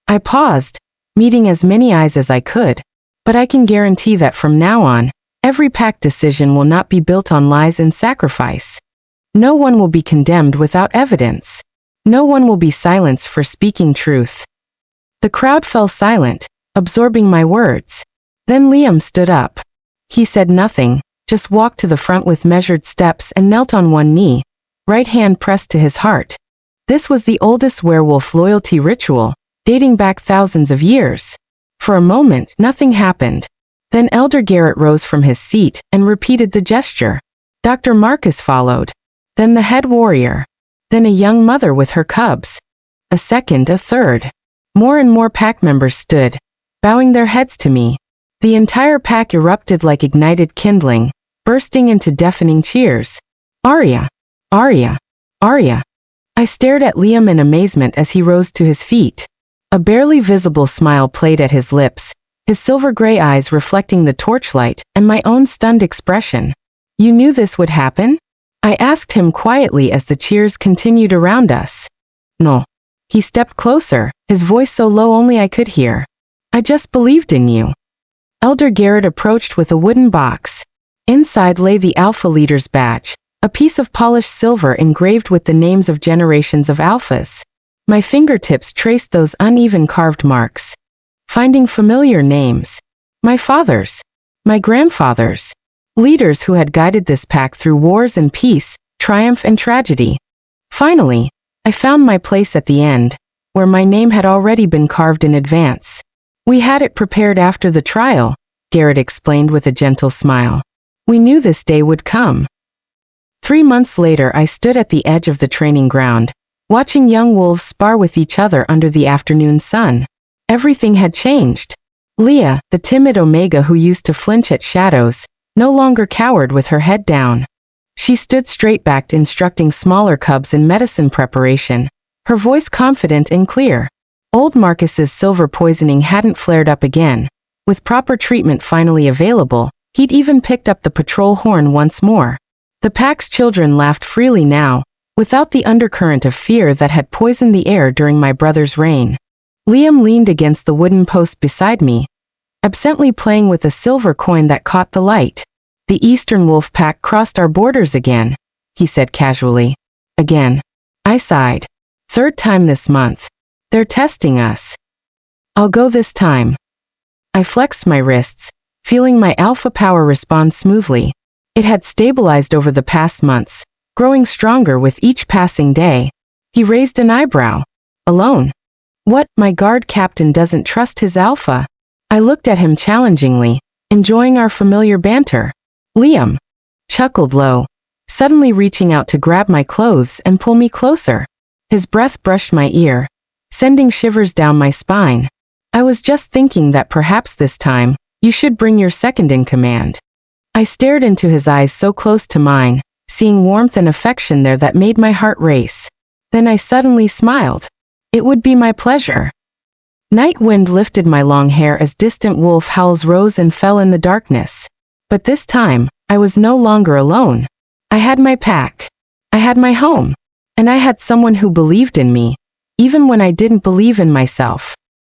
I paused, meeting as many eyes as I could, but I can guarantee that from now on, every pack decision will not be built on lies and sacrifice. No one will be condemned without evidence. No one will be silenced for speaking truth. The crowd fell silent, absorbing my words. Then Liam stood up. He said nothing, just walked to the front with measured steps and knelt on one knee, right hand pressed to his heart. This was the oldest werewolf loyalty ritual, dating back thousands of years. For a moment, nothing happened. Then Elder Garrett rose from his seat and repeated the gesture. Dr. Marcus followed. Then the head warrior. Then a young mother with her cubs. A second, a third. More and more pack members stood, bowing their heads to me. The entire pack erupted like ignited kindling, bursting into deafening cheers. Arya! Arya! Arya! I stared at Liam in amazement as he rose to his feet. A barely visible smile played at his lips, his silver-gray eyes reflecting the torchlight and my own stunned expression. You knew this would happen? I asked him quietly as the cheers continued around us. No. He stepped closer, his voice so low only I could hear. I just believed in you. Elder Garrett approached with a wooden box. Inside lay the Alpha Leader's badge, a piece of polished silver engraved with the names of generations of Alphas. My fingertips traced those uneven carved marks, finding familiar names. My father's, my grandfather's, leaders who had guided this pack through wars and peace, triumph and tragedy. Finally, I found my place at the end, where my name had already been carved in advance. We had it prepared after the trial, Garrett explained with a gentle smile. We knew this day would come. 3 months later I stood at the edge of the training ground, watching young wolves spar with each other under the afternoon sun. Everything had changed. Leah, the timid Omega who used to flinch at shadows, no longer cowered with her head down. She stood straight-backed instructing smaller cubs in medicine preparation, her voice confident and clear. Old Marcus's silver poisoning hadn't flared up again. With proper treatment finally available, he'd even picked up the patrol horn once more. The pack's children laughed freely now, without the undercurrent of fear that had poisoned the air during my brother's reign. Liam leaned against the wooden post beside me, absently playing with a silver coin that caught the light. The Eastern Wolf Pack crossed our borders again, he said casually. Again. I sighed. 3rd time this month. They're testing us. I'll go this time. I flexed my wrists, feeling my alpha power respond smoothly. It had stabilized over the past months, growing stronger with each passing day. He raised an eyebrow. Alone? What, my guard captain doesn't trust his alpha? I looked at him challengingly, enjoying our familiar banter. Liam chuckled low, suddenly reaching out to grab my clothes and pull me closer. His breath brushed my ear, sending shivers down my spine. I was just thinking that perhaps this time, you should bring your second in command. I stared into his eyes so close to mine, seeing warmth and affection there that made my heart race. Then I suddenly smiled. It would be my pleasure. Night wind lifted my long hair as distant wolf howls rose and fell in the darkness. But this time, I was no longer alone. I had my pack. I had my home. And I had someone who believed in me, even when I didn't believe in myself.